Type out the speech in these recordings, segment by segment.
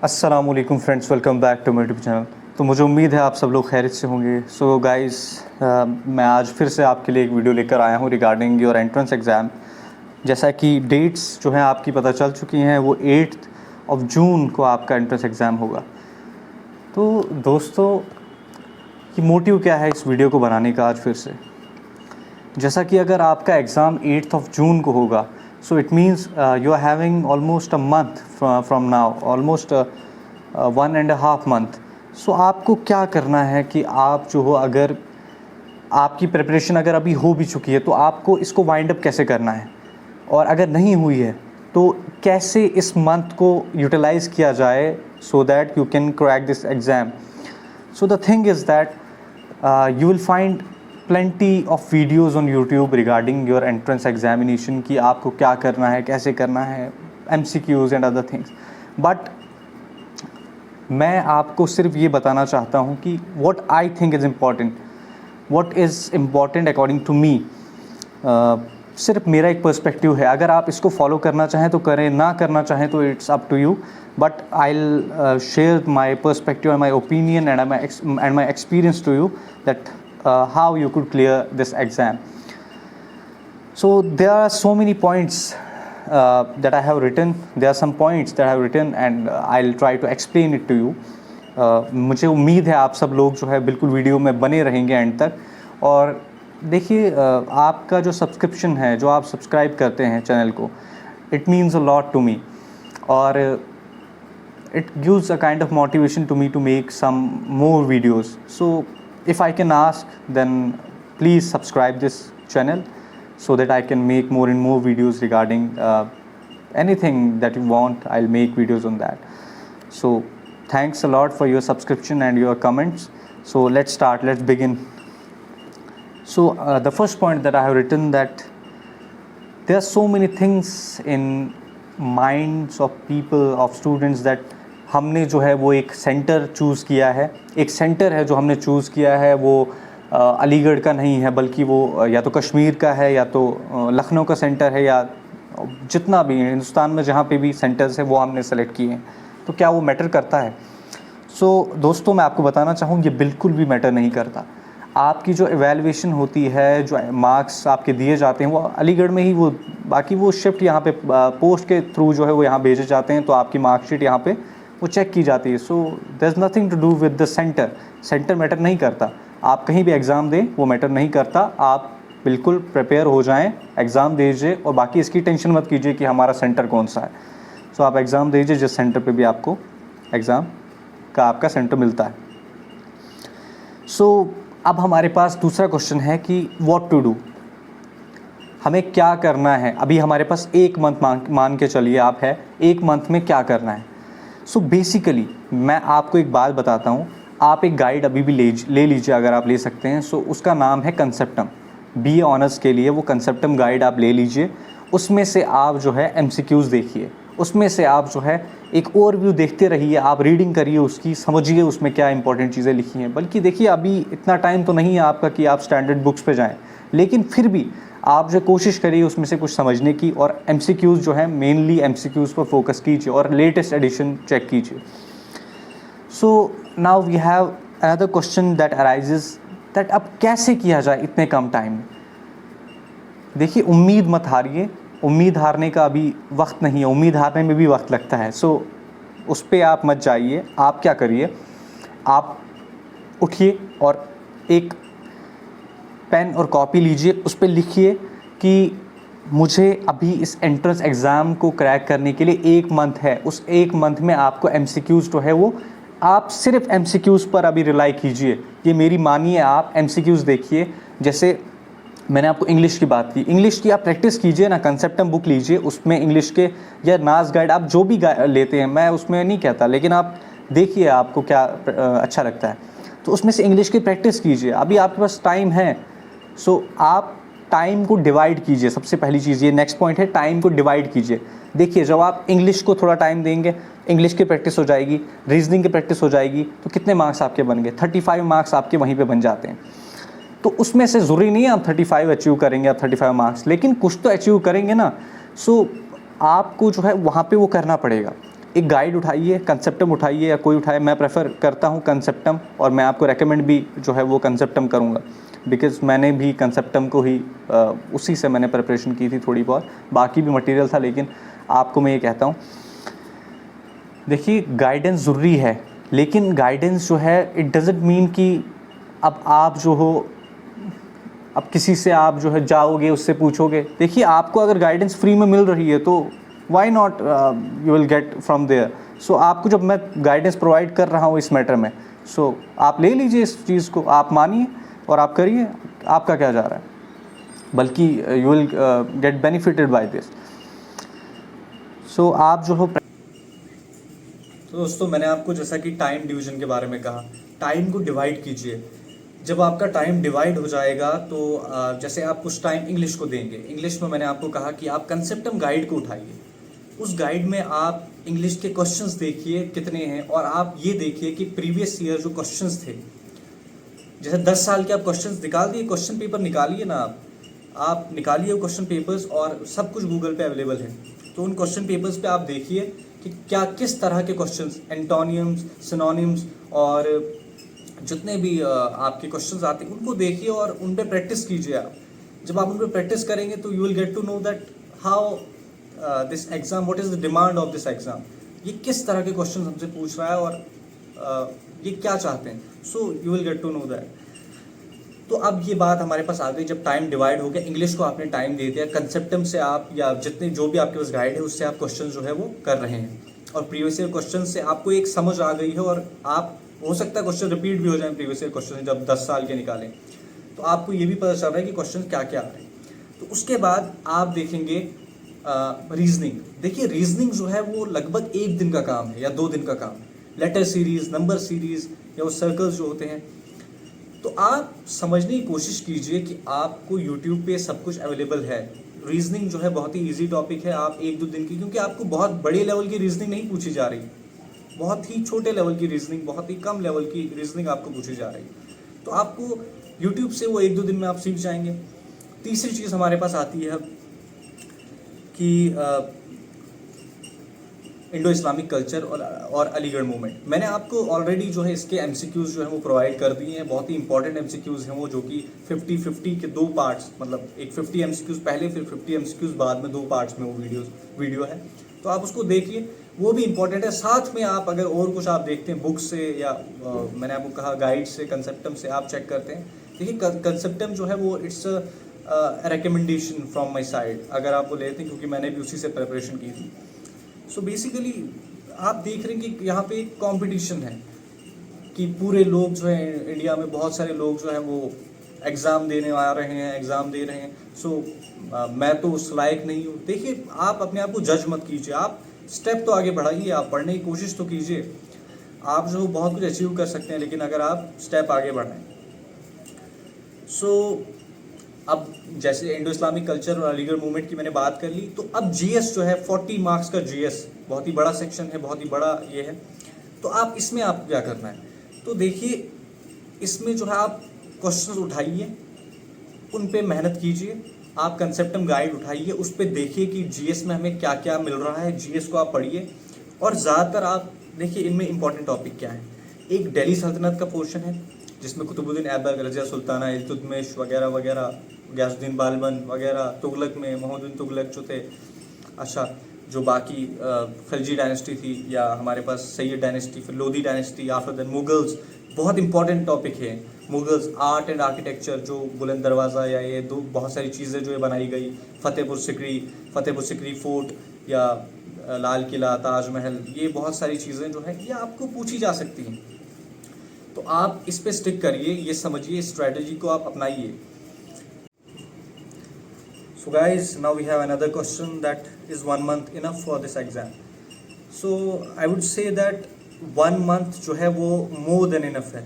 अस्सलाम वालेकुम friends, welcome back to my YouTube channel. तो मुझे उम्मीद है आप सब लोग खैरियत से होंगे। सो गाइस, मैं आज फिर से आपके लिए एक वीडियो लेकर आया हूँ रिगार्डिंग योर एंट्रेंस एग्ज़ाम। जैसा कि डेट्स जो हैं आपकी पता चल चुकी हैं, वो 8 जून को आपका एंट्रेंस एग्ज़ाम होगा। तो दोस्तों, कि मोटिव क्या है इस वीडियो को बनाने का आज फिर से, जैसा कि अगर आपका एग्ज़ाम 8 जून को होगा, so it means you are having almost a month from now, almost 1.5 month. So आपको क्या करना है कि आप जो हो, अगर आपकी प्रिपरेशन अगर अभी हो भी चुकी है तो आपको इसको वाइंड अप कैसे करना है, और अगर नहीं हुई है तो कैसे इस मंथ को यूटिलाइज़ किया जाए so that you can crack this exam. So the thing is that you will find plenty of videos on YouTube regarding your entrance examination कि आपको क्या करना है, कैसे करना है, MCQs and other things. But मैं आपको सिर्फ ये बताना चाहता हूँ कि what I think is important, what is important according to me. सिर्फ मेरा एक पर्सपेक्टिव है। अगर आप इसको फॉलो करना चाहें तो करें, ना करना चाहें तो it's up to you, but I'll share my perspective and my opinion and my experience to you, that how you could clear this exam. So there are so many points that I have written. There are some points that I have written and I'll try to explain it to you. मुझे उम्मीद है आप सब लोग जो है बिल्कुल video में बने रहेंगे एंड तक। और देखिए, आपका जो सब्सक्रिप्शन है, जो आप सब्सक्राइब करते हैं चैनल को, it means a lot to me, और it gives a kind of motivation to me to make some more videos. So if I can ask, then please subscribe this channel so that I can make more and more videos regarding anything that you want. I'll make videos on that. So thanks a lot for your subscription and your comments. So let's start, let's begin. So the first point that I have written, that there are so many things in minds of people, of students, that हमने जो है वो एक centre choose किया है। एक centre है जो हमने चूज़ किया है, वो अलीगढ़ का नहीं है, बल्कि वो या तो कश्मीर का है, या तो लखनऊ का सेंटर है, या जितना भी हिंदुस्तान में जहाँ पे भी सेंटर्स है वो हमने सेलेक्ट किए हैं। तो क्या वो मैटर करता है? सो दोस्तों, मैं आपको बताना चाहूँ, ये बिल्कुल भी मैटर नहीं करता। आपकी जो एवेलुएशन होती है, जो मार्क्स आपके दिए जाते हैं, वो अलीगढ़ में ही वो, बाकी वो शिफ्ट यहाँ पे पोस्ट के थ्रू जो है वो यहाँ भेजे जाते हैं, तो आपकी मार्कशीट यहाँ पे वो चेक की जाती है। So there is nothing to do with the centre. Centre matter नहीं करता। आप कहीं भी एग्ज़ाम दें, वो मैटर नहीं करता। आप बिल्कुल प्रिपेयर हो जाएं, एग्ज़ाम दीजिए, और बाकी इसकी टेंशन मत कीजिए कि हमारा सेंटर कौन सा है। सो आप एग्ज़ाम दीजिए जिस सेंटर पे भी आपको एग्ज़ाम का आपका सेंटर मिलता है। सो अब हमारे पास दूसरा क्वेश्चन है कि व्हाट टू डू, हमें क्या करना है। अभी हमारे पास एक मंथ मान के चलिए आप है, एक मंथ में क्या करना है। सो बेसिकली मैं आपको एक बात बताता हूँ। आप एक गाइड अभी भी ले लीजिए, अगर आप ले सकते हैं। सो उसका नाम है कंसेप्टम। BA ऑनर्स के लिए वो कंसेप्टम गाइड आप ले लीजिए। उसमें से आप जो है MCQs देखिए, उसमें से आप जो है एक ओवरव्यू देखते रहिए, आप रीडिंग करिए उसकी, समझिए उसमें क्या इंपॉर्टेंट चीज़ें लिखी हैं। बल्कि देखिए, अभी इतना टाइम तो नहीं है आपका कि आप स्टैंडर्ड बुक्स पे जाएं, लेकिन फिर भी आप जो कोशिश करिए उसमें से कुछ समझने की, और MCQs जो है मेनली MCQs पर फोकस कीजिए और लेटेस्ट एडिशन चेक कीजिए। So now we have another question that arises, that अब कैसे किया जाए इतने कम टाइम में। देखिए, उम्मीद मत हारिए। उम्मीद हारने का अभी वक्त नहीं है, उम्मीद हारने में भी वक्त लगता है। सो उस पर आप मत जाइए। आप क्या करिए, आप उठिए और एक पेन और कॉपी लीजिए, उस पर लिखिए कि मुझे अभी इस एंट्रेंस एग्ज़ाम को क्रैक करने के लिए 1 मंथ है। उस 1 मंथ में आपको MCQs जो है वो, आप सिर्फ MCQs पर अभी रिलाई कीजिए। ये मेरी मानिए, आप MCQs देखिए। जैसे मैंने आपको इंग्लिश की बात की, इंग्लिश की आप प्रैक्टिस कीजिए ना, कंसेप्टम बुक लीजिए, उसमें इंग्लिश के या नाज गाइड, आप जो भी लेते हैं, मैं उसमें नहीं कहता, लेकिन आप देखिए आपको क्या अच्छा लगता है, तो उसमें से इंग्लिश की प्रैक्टिस कीजिए। अभी आपके पास टाइम है। सो आप टाइम को डिवाइड कीजिए। सबसे पहली चीज़ ये, नेक्स्ट पॉइंट है, टाइम को डिवाइड कीजिए। देखिए, जब आप इंग्लिश को थोड़ा टाइम देंगे, इंग्लिश की प्रैक्टिस हो जाएगी, रीजनिंग की प्रैक्टिस हो जाएगी, तो कितने मार्क्स आपके बन गए? 35 मार्क्स आपके वहीं पे बन जाते हैं। तो उसमें से ज़रूरी नहीं है आप 35 अचीव करेंगे, आप 35 मार्क्स, लेकिन कुछ तो अचीव करेंगे ना। सो आपको जो है वहाँ पे वो करना पड़ेगा। एक गाइड उठाइए, कंसेप्टम उठाइए या कोई उठाए, मैं प्रेफर करता हूँ कंसेप्टम, और मैं आपको रेकमेंड भी जो है वो कंसेप्टम करूँगा, बिकॉज़ मैंने भी कंसेप्टम को ही उसी से मैंने प्रिपरेशन की थी थोड़ी बहुत, बाकी भी मटेरियल था, लेकिन आपको मैं ये कहता हूँ, देखिए गाइडेंस ज़रूरी है, लेकिन गाइडेंस जो है इट डज़ंट मीन कि अब आप जो हो, अब किसी से आप जो है जाओगे उससे पूछोगे। देखिए आपको अगर गाइडेंस फ्री में मिल रही है तो why not you will get from there. So आपको जब मैं गाइडेंस प्रोवाइड कर रहा हूँ इस मैटर में, सो आप ले लीजिए इस चीज़ को, आप मानिए और आप करिए, आपका क्या जा रहा है, बल्कि you will get benefited by this. So आप जो हो, तो दोस्तों मैंने आपको जैसा कि टाइम डिवीजन के बारे में कहा, टाइम को डिवाइड कीजिए। जब आपका टाइम डिवाइड हो जाएगा तो जैसे आप कुछ टाइम इंग्लिश को देंगे, इंग्लिश में मैंने आपको कहा कि आप कंसेप्टम गाइड को उठाइए, उस गाइड में आप इंग्लिश के क्वेश्चंस देखिए कितने हैं, और आप ये देखिए कि प्रीवियस ईयर जो क्वेश्चंस थे, जैसे 10 साल के आप क्वेश्चंस निकाल दिए, क्वेश्चन पेपर निकालिए ना, आप निकालिए वो क्वेश्चन पेपर्स, और सब कुछ गूगल पे अवेलेबल है, तो उन क्वेश्चन पेपर्स पे आप देखिए कि क्या किस तरह के क्वेश्चंस, एंटोनियम्स, सिनोनिम्स और जितने भी आपके क्वेश्चंस आते हैं उनको देखिए और उन पे प्रैक्टिस कीजिए आप। जब आप उन पे प्रैक्टिस करेंगे तो you will get to know that how this exam, what is the demand of this exam, ये किस तरह के क्वेश्चन हमसे पूछ रहा है और ये क्या चाहते हैं। So you will get to know that. तो अब ये बात हमारे पास आ गई, जब टाइम डिवाइड हो गया, इंग्लिश को आपने टाइम दे दिया, कंसेप्टम से आप या जितने जो भी आपके पास गाइड है उससे आप क्वेश्चन जो है वो कर रहे हैं, और प्रीवियस ईयर क्वेश्चन से आपको एक समझ आ गई है, और आप हो सकता है क्वेश्चन रिपीट भी हो जाए प्रीवियस ईयर क्वेश्चन जब 10 साल के निकालें, तो आपको ये भी पता चल रहा है कि क्वेश्चन क्या क्या आ रहे हैं। तो उसके बाद आप देखेंगे रीजनिंग। देखिए रीजनिंग जो है वो लगभग 1 दिन का काम है या 2 दिन का काम है, लेटर सीरीज, नंबर सीरीज या वो सर्कल्स जो होते हैं। तो आप समझने की कोशिश कीजिए कि आपको यूट्यूब पे सब कुछ अवेलेबल है। रीजनिंग जो है बहुत ही इजी टॉपिक है, आप 1-2 दिन की, क्योंकि आपको बहुत बड़े लेवल की रीजनिंग नहीं पूछी जा रही, बहुत ही छोटे लेवल की रीजनिंग, बहुत ही कम लेवल की रीजनिंग आपको पूछी जा रही, तो आपको यूट्यूब से वो 1-2 दिन में आप सीख जाएंगे। तीसरी चीज़ हमारे पास आती है कि इंडो इस्लामिक कल्चर और अलीगढ़ मूवमेंट। मैंने आपको ऑलरेडी जो है इसके एमसीक्यूज़ जो है वो प्रोवाइड कर दिए हैं, बहुत ही इंपॉर्टेंट एमसीक्यूज़ हैं वो, जो कि 50-50 के 2 पार्ट्स, मतलब एक 50 एमसीक्यूज़ पहले, फिर 50 एमसीक्यूज़ बाद में 2 पार्ट्स में वो वीडियो है, तो आप उसको देखिए, वो भी इंपॉर्टेंट है। साथ में आप अगर और कुछ आप देखते हैं बुक से या मैंने आपको कहा गाइड से, कंसेप्टम से आप चेक करते हैं, देखिए कंसेप्टम जो है वो it's recommendation from my side, अगर आप वो लेते हैं, क्योंकि मैंने भी उसी से प्रिपरेशन की थी। सो बेसिकली आप देख रहे हैं कि यहाँ पे एक कॉम्पिटिशन है कि पूरे लोग जो हैं इंडिया में, बहुत सारे लोग जो हैं वो एग्ज़ाम देने आ रहे हैं, एग्ज़ाम दे रहे हैं। सो मैं तो उस लायक नहीं हूँ। देखिए आप अपने आप को जज मत कीजिए, आप स्टेप तो आगे बढ़ाइए, आप पढ़ने की कोशिश तो कीजिए, आप जो बहुत कुछ अचीव कर सकते हैं, लेकिन अगर आप स्टेप आगे बढ़ाएं। सो अब जैसे इंडो इस्लामिक कल्चर और अलीगढ़ मूवमेंट की मैंने बात कर ली, तो अब जीएस जो है 40 मार्क्स का जीएस, बहुत ही बड़ा सेक्शन है, बहुत ही बड़ा ये है। तो आप इसमें आपको क्या करना है, तो देखिए इसमें जो है आप क्वेश्चंस उठाइए, उन पे मेहनत कीजिए, आप कंसेप्टम गाइड उठाइए, उस पर देखिए कि जीएस में हमें क्या क्या मिल रहा है, जीएस को आप पढ़िए, और ज़्यादातर आप देखिए इनमें इंपॉर्टेंट टॉपिक क्या है। एक दिल्ली सल्तनत का पोर्शन है जिसमें कुतुबुद्दीन ऐबक, रज़िया सुल्ताना, इल्तुतमिश वगैरह वगैरह, गयासुद्दीन बालबन वगैरह, तुगलक में मोहम्मद तुगलक जो थे, अच्छा जो बाकी खिलजी डायनेस्टी थी, या हमारे पास सैयद डायनेस्टी, फिर Lodi dynasty, after than Mughals, बहुत इंपॉर्टेंट टॉपिक है। मुगल्स आर्ट एंड आर्किटेक्चर, जो बुलंद दरवाज़ा या ये दो बहुत सारी चीज़ें जो है बनाई गई, फतेहपुर सिकरी फोर्ट या लाल किला, ताजमहल, ये बहुत सारी चीज़ें जो है ये आपको पूछी जा सकती हैं। तो आप इस पे स्टिक करिए, ये समझिए, स्ट्रेटजी को आप अपनाइए। So guys, now we have another question, that is 1 month enough for this exam? So I would say that 1 month जो है वो more than enough है,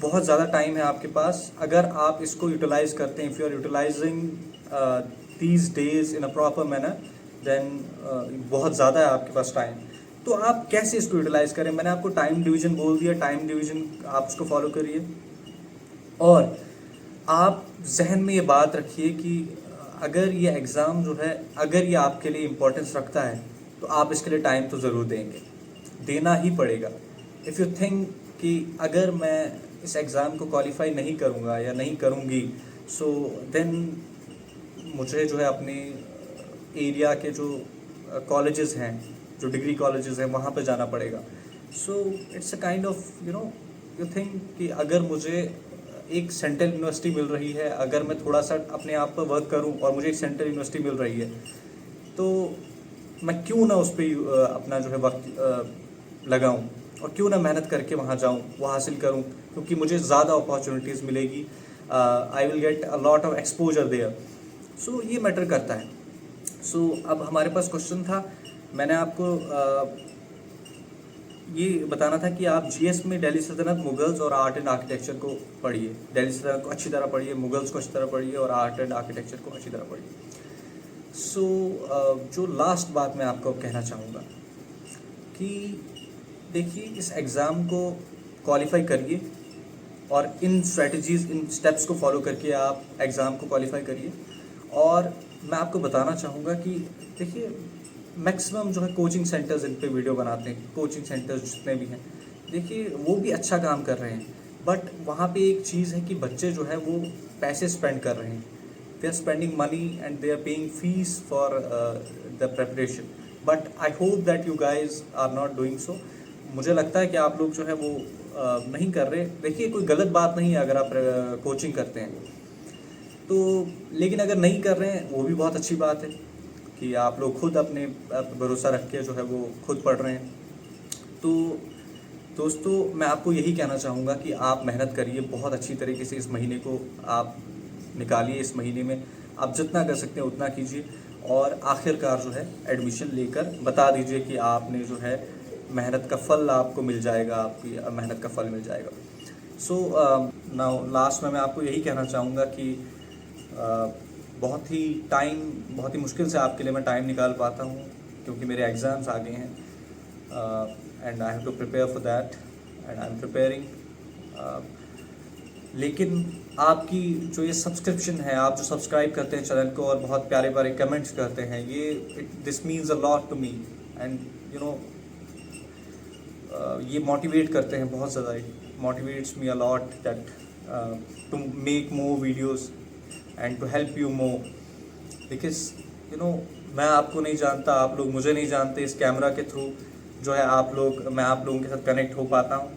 बहुत ज़्यादा टाइम है आपके पास। अगर आप इसको यूटिलाइज करते हैं, if you are utilizing these days in a proper manner, then बहुत ज़्यादा है आपके पास टाइम। तो आप कैसे इसको यूटिलाइज करें, मैंने आपको टाइम डिवीजन बोल दिया, टाइम डिवीजन आप उसको फॉलो करिए, और आप जहन में ये बात रखिए कि अगर ये एग्ज़ाम जो है, अगर ये आपके लिए इम्पोर्टेंस रखता है, तो आप इसके लिए टाइम तो ज़रूर देंगे। देना ही पड़ेगा। इफ़ यू थिंक कि अगर मैं इस एग्ज़ाम को क्वालिफाई नहीं करूँगा या नहीं करूँगी, सो देन मुझे जो है अपने एरिया के जो कॉलेजेस हैं, जो डिग्री कॉलेजेस हैं, वहाँ पे जाना पड़ेगा। So it's a kind of you think कि अगर मुझे एक सेंट्रल यूनिवर्सिटी मिल रही है, अगर मैं थोड़ा सा अपने आप पर वर्क करूं और मुझे एक सेंट्रल यूनिवर्सिटी मिल रही है, तो मैं क्यों ना उस पर अपना जो है वक्त लगाऊं और क्यों ना मेहनत करके वहां जाऊं, वो हासिल करूं, क्योंकि मुझे ज़्यादा अपॉर्चुनिटीज़ मिलेगी। I will get a lot of exposure there. So ये मैटर करता है। सो अब हमारे पास क्वेश्चन था, मैंने आपको ये बताना था कि आप जीएस में दिल्ली सल्तनत, मुगल्स और आर्ट एंड आर्किटेक्चर को पढ़िए। दिल्ली सल्तनत को अच्छी तरह पढ़िए, मुगल्स को अच्छी तरह पढ़िए और आर्ट एंड आर्किटेक्चर को अच्छी तरह पढ़िए। सो जो लास्ट बात मैं आपको कहना चाहूँगा कि देखिए, इस एग्ज़ाम को क्वालिफाई करिए और इन स्ट्रेटजीज़, इन स्टेप्स को फॉलो करके आप एग्ज़ाम को क्वालिफाई करिए। और मैं आपको बताना चाहूँगा कि देखिए, मैक्सिमम जो है कोचिंग सेंटर्स इन पे वीडियो बनाते हैं, कोचिंग सेंटर्स जितने भी हैं, देखिए वो भी अच्छा काम कर रहे हैं, बट वहाँ पे एक चीज़ है कि बच्चे जो है वो पैसे स्पेंड कर रहे हैं। They are spending money and they are paying fees for the preparation, but I hope that you guys are not doing so. मुझे लगता है कि आप लोग जो है वो नहीं कर रहे। देखिए, कोई गलत बात नहीं है अगर आप कोचिंग करते हैं तो, लेकिन अगर नहीं कर रहे हैं वो भी बहुत अच्छी बात है कि आप लोग खुद अपने भरोसा रख के जो है वो खुद पढ़ रहे हैं। तो दोस्तों, मैं आपको यही कहना चाहूँगा कि आप मेहनत करिए बहुत अच्छी तरीके से। इस महीने को आप निकालिए, इस महीने में आप जितना कर सकते हैं उतना कीजिए और आखिरकार जो है एडमिशन लेकर बता दीजिए कि आपने जो है मेहनत का फल आपको मिल जाएगा, आपकी मेहनत का फल मिल जाएगा। सो नाउ लास्ट में मैं आपको यही कहना चाहूँगा कि बहुत ही मुश्किल से आपके लिए मैं टाइम निकाल पाता हूँ, क्योंकि मेरे एग्ज़ाम्स आ गए हैं and I have to prepare for that and I am preparing. लेकिन आपकी जो ये सब्सक्रिप्शन है, आप जो सब्सक्राइब करते हैं चैनल को और बहुत प्यारे प्यारे कमेंट्स करते हैं, ये this means a lot to me and you know ये मोटिवेट करते हैं बहुत ज़्यादा। It motivates me a lot that to make more videos and to help you more, because मैं आपको नहीं जानता, आप लोग मुझे नहीं जानते। इस कैमरा के थ्रू जो है मैं आप लोगों के साथ कनेक्ट हो पाता हूँ,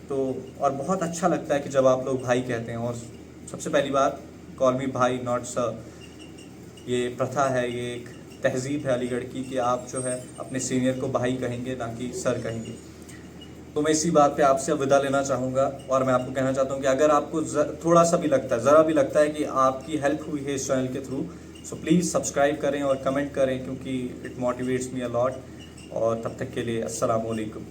तो और बहुत अच्छा लगता है कि जब आप लोग भाई कहते हैं। और सबसे पहली बात, कॉल मी भाई नॉट सर। ये प्रथा है, ये एक तहजीब है अलीगढ़ की कि आप जो है अपने सीनियर को भाई कहेंगे, ना कि सर कहेंगे। तो मैं इसी बात पे आपसे विदा लेना चाहूँगा और मैं आपको कहना चाहता हूँ कि अगर आपको थोड़ा सा भी लगता है, ज़रा भी लगता है कि आपकी हेल्प हुई है इस चैनल के थ्रू, सो प्लीज़ सब्सक्राइब करें और कमेंट करें, क्योंकि it motivates me a lot. और तब तक के लिए अस्सलाम वालेकुम।